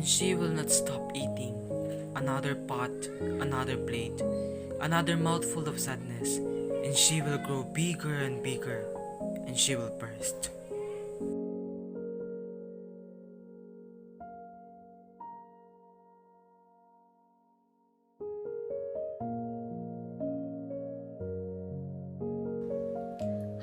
and she will not stop eating. Another pot, another plate, another mouthful of sadness, and she will grow bigger and bigger, and she will burst.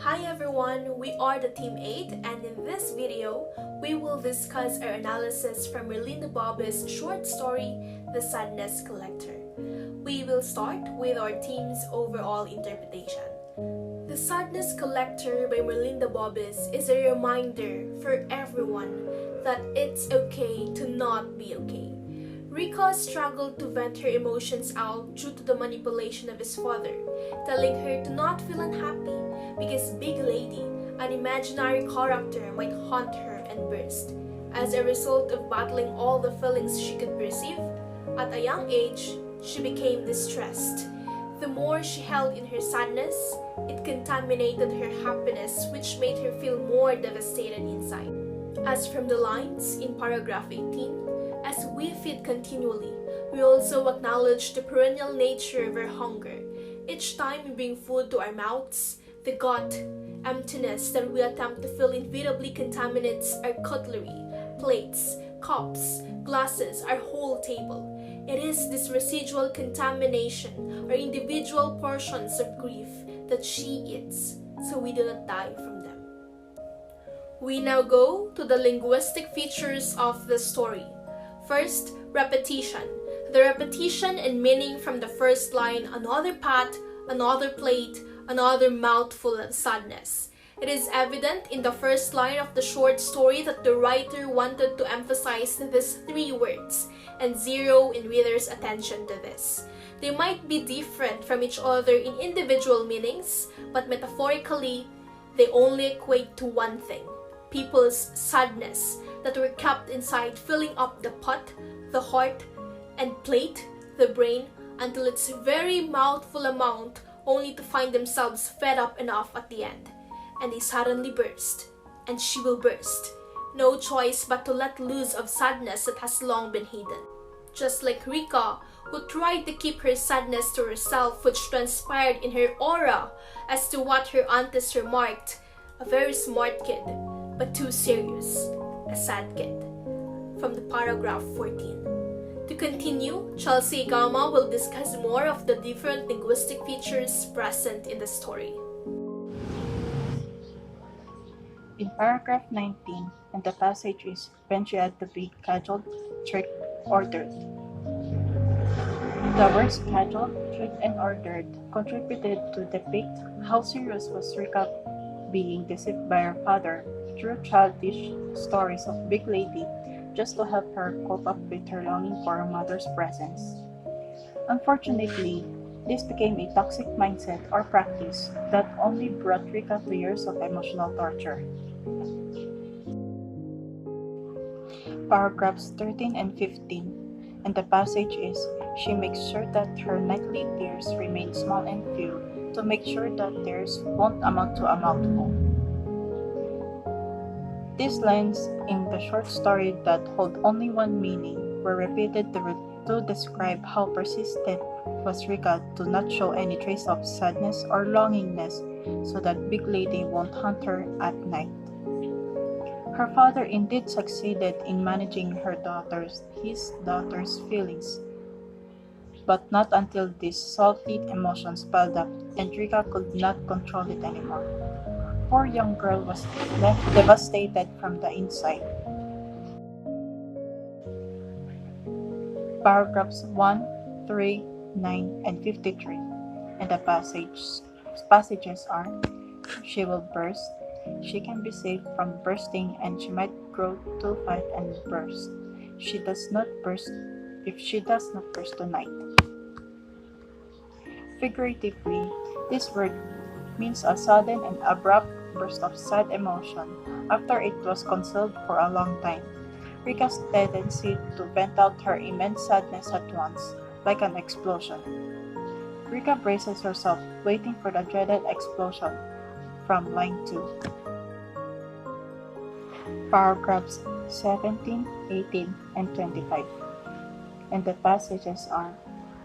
Hi everyone, we are the Team 8 and in this video, we will discuss our analysis from Merlinda Bobis' short story, The Sadness Collector. We will start with our team's overall interpretation. The Sadness Collector by Merlinda Bobis is a reminder for everyone that it's okay to not be okay. Rika struggled to vent her emotions out due to the manipulation of his father, telling her to not feel unhappy because Big Lady, an imaginary character, might haunt her and burst. As a result of battling all the feelings she could perceive, at a young age, she became distressed. The more she held in her sadness, it contaminated her happiness, which made her feel more devastated inside. As from the lines in paragraph 18, as we feed continually, we also acknowledge the perennial nature of our hunger. Each time we bring food to our mouths, the gut emptiness that we attempt to fill inevitably contaminates our cutlery, plates, cups, glasses, our whole table. It is this residual contamination or individual portions of grief that she eats, so we do not die from them. We now go to the linguistic features of the story. First, repetition. The repetition and meaning from the first line, another pot, another plate, another mouthful of sadness. It is evident in the first line of the short story that the writer wanted to emphasize these three words and zero in readers' attention to this. They might be different from each other in individual meanings, but metaphorically, they only equate to one thing: people's sadness that were kept inside, filling up the pot, the heart, and plate, the brain, until its very mouthful amount, only to find themselves fed up enough at the end. And they suddenly burst, and she will burst. No choice but to let loose of sadness that has long been hidden. Just like Rika, who tried to keep her sadness to herself, which transpired in her aura, as to what her aunties remarked, a very smart kid, but too serious, a sad kid. From the paragraph 14. To continue, Chelsea IGAMA will discuss more of the different linguistic features present in the story. In paragraph 19, and the passage is when she had to be cajoled, tricked, ordered. The words cajoled, tricked, and ordered contributed to depict how serious was Rika being deceived by her father through childish stories of Big Lady just to help her cope up with her longing for her mother's presence. Unfortunately, this became a toxic mindset or practice that only brought Rika to years of emotional torture. Paragraphs 13 and 15, and the passage is, she makes sure that her nightly tears remain small and few to make sure that theirs won't amount to a mouthful. These lines in the short story that hold only one meaning were repeated to describe how persistent was Rika to not show any trace of sadness or longingness so that Big Lady won't hunt her at night. Her father indeed succeeded in managing his daughter's feelings, but not until these salty emotions piled up and Rika could not control it anymore. Poor young girl was left devastated from the inside. Paragraphs 1, 3, 9, and 53, and the passages are, she will burst, she can be saved from bursting, and she might grow too fat and burst. She does not burst if she does not burst tonight. Figuratively, this word means a sudden and abrupt burst of sad emotion after it was concealed for a long time. Rika's tendency to vent out her immense sadness at once, like an explosion. Rika braces herself, waiting for the dreaded explosion from line 2. Paragraphs 17, 18, and 25. And the passages are: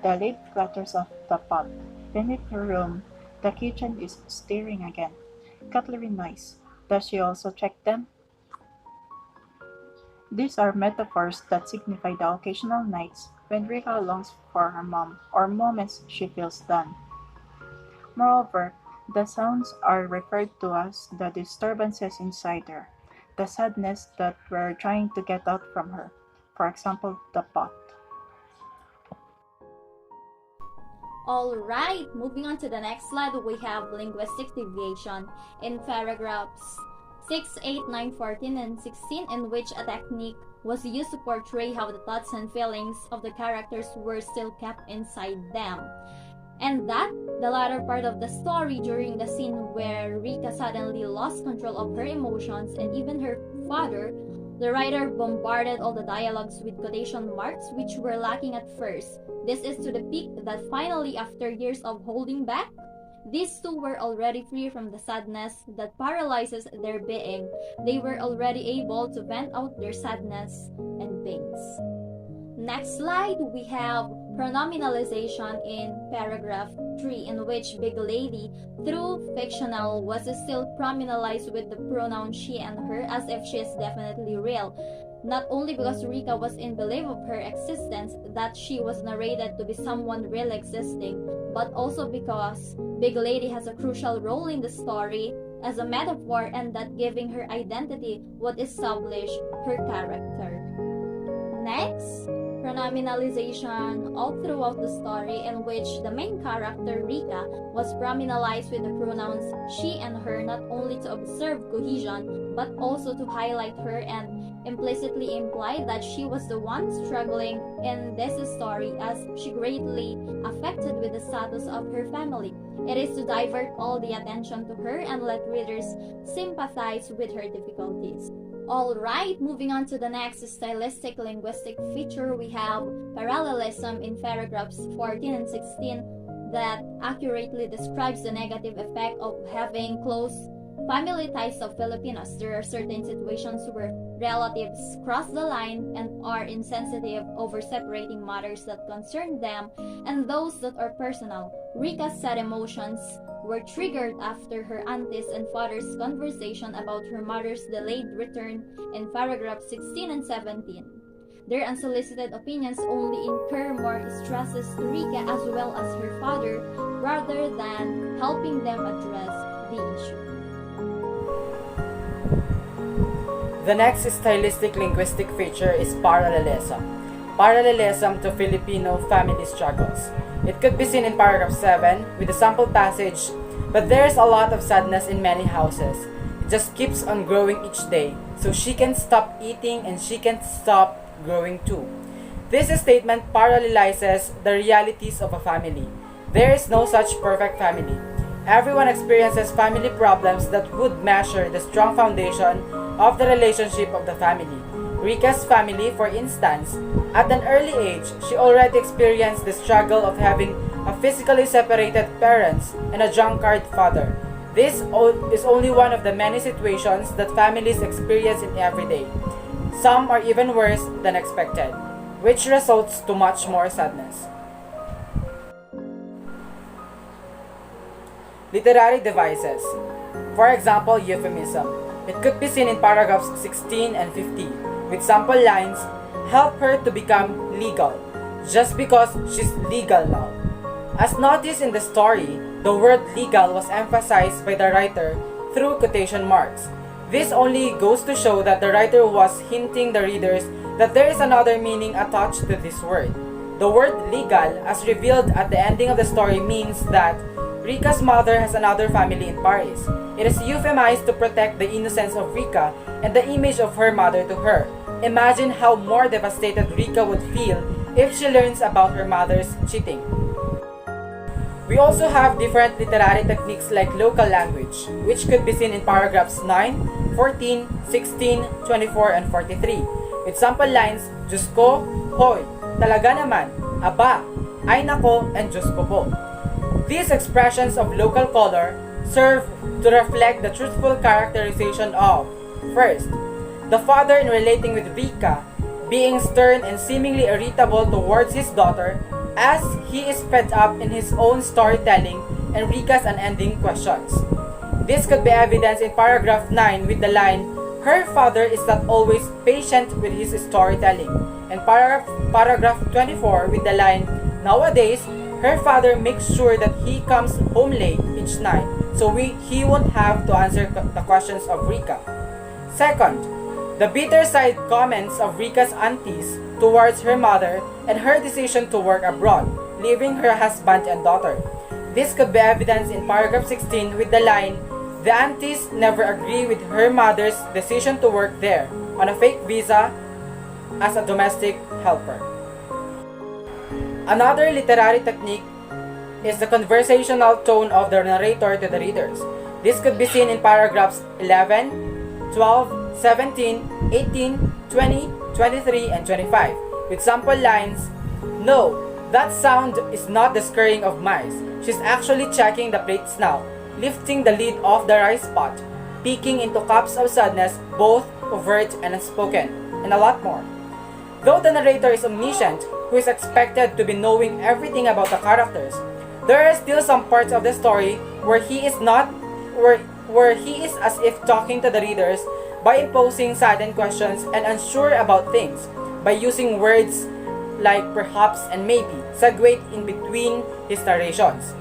the lid clatters off the pot. Beneath her room, the kitchen is stirring again. Cutlery noise. Does she also check them? These are metaphors that signify the occasional nights when Rika longs for her mom or moments she feels done. Moreover, the sounds are referred to as the disturbances inside her, the sadness that we're trying to get out from her. For example, the pot. Alright, moving on to the next slide, we have linguistic deviation in paragraphs 6, 8, 9, 14, and 16, in which a technique was used to portray how the thoughts and feelings of the characters were still kept inside them. And that, the latter part of the story during the scene where Rika suddenly lost control of her emotions and even her father, the writer bombarded all the dialogues with quotation marks which were lacking at first. This is to depict that finally, after years of holding back, these two were already free from the sadness that paralyzes their being. They were already able to vent out their sadness and pains. Next slide, we have pronominalization in paragraph 3, in which Big Lady, through fictional, was still pronominalized with the pronoun she and her as if she is definitely real. Not only because Rika was in belief of her existence, that she was narrated to be someone really existing, but also because Big Lady has a crucial role in the story as a metaphor, and that giving her identity would establish her character. Next, pronominalization all throughout the story, in which the main character, Rika, was pronominalized with the pronouns she and her, not only to observe cohesion, but also to highlight her and implicitly imply that she was the one struggling in this story, as she greatly affected with the status of her family. It is to divert all the attention to her and let readers sympathize with her difficulties. Alright, moving on to the next stylistic linguistic feature, we have parallelism in paragraphs 14 and 16 that accurately describes the negative effect of having close family ties of Filipinos. There are certain situations where relatives cross the line and are insensitive over separating matters that concern them and those that are personal. Rika's sad emotions were triggered after her auntie's and father's conversation about her mother's delayed return in paragraphs 16 and 17. Their unsolicited opinions only incur more stresses to Rika as well as her father, rather than helping them address the issue. The next stylistic linguistic feature is parallelism. Parallelism to Filipino family struggles. It could be seen in paragraph 7 with the sample passage, but there's a lot of sadness in many houses. It just keeps on growing each day, so she can't stop eating and she can't stop growing too. This statement parallelizes the realities of a family. There is no such perfect family. Everyone experiences family problems that would measure the strong foundation of the relationship of the family. Rika's family, for instance, at an early age, she already experienced the struggle of having a physically separated parents and a drunkard father. This is only one of the many situations that families experience in every day. Some are even worse than expected, which results to much more sadness. Literary devices. For example, euphemism. It could be seen in paragraphs 16 and 50, with sample lines, help her to become legal, just because she's legal now. As noticed in the story, the word legal was emphasized by the writer through quotation marks. This only goes to show that the writer was hinting the readers that there is another meaning attached to this word. The word legal, as revealed at the ending of the story, means that Rika's mother has another family in Paris. It is euphemized to protect the innocence of Rika and the image of her mother to her. Imagine how more devastated Rika would feel if she learns about her mother's cheating. We also have different literary techniques like local language, which could be seen in paragraphs 9, 14, 16, 24, and 43, with sample lines, Diyos ko, hoy, talaga naman, aba, ay nako, and Diyos ko po. These expressions of local color serve to reflect the truthful characterization of, first, The father, in relating with Rika, being stern and seemingly irritable towards his daughter as he is fed up in his own storytelling and Rika's unending questions. This could be evidenced in paragraph 9 with the line, "Her father is not always patient with his storytelling," and paragraph 24 with the line, "Nowadays, her father makes sure that he comes home late each night so he won't have to answer the questions of Rika." Second, the bitter side comments of Rika's aunties towards her mother and her decision to work abroad, leaving her husband and daughter. This could be evidenced in paragraph 16 with the line, "The aunties never agree with her mother's decision to work there on a fake visa as a domestic helper." Another literary technique is the conversational tone of the narrator to the readers. This could be seen in paragraphs 11, 12, 17, 18, 20, 23, and 25, with sample lines, "No, that sound is not the scurrying of mice. She's actually checking the plates now, lifting the lid off the rice pot, peeking into cups of sadness, both overt and unspoken," and a lot more. Though the narrator is omniscient, who is expected to be knowing everything about the characters, there are still some parts of the story where he is as if talking to the readers by imposing sudden questions and unsure about things, by using words like perhaps and maybe, segued in between his narrations.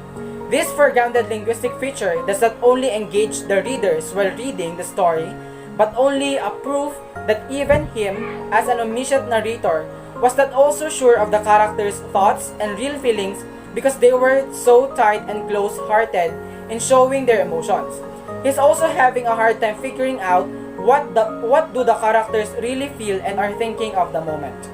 This foregrounded linguistic feature does not only engage the readers while reading the story, but only a proof that even him, as an omniscient narrator, was not also sure of the characters' thoughts and real feelings because they were so tight and close-hearted in showing their emotions. He's also having a hard time figuring out what do the characters really feel and are thinking of the moment.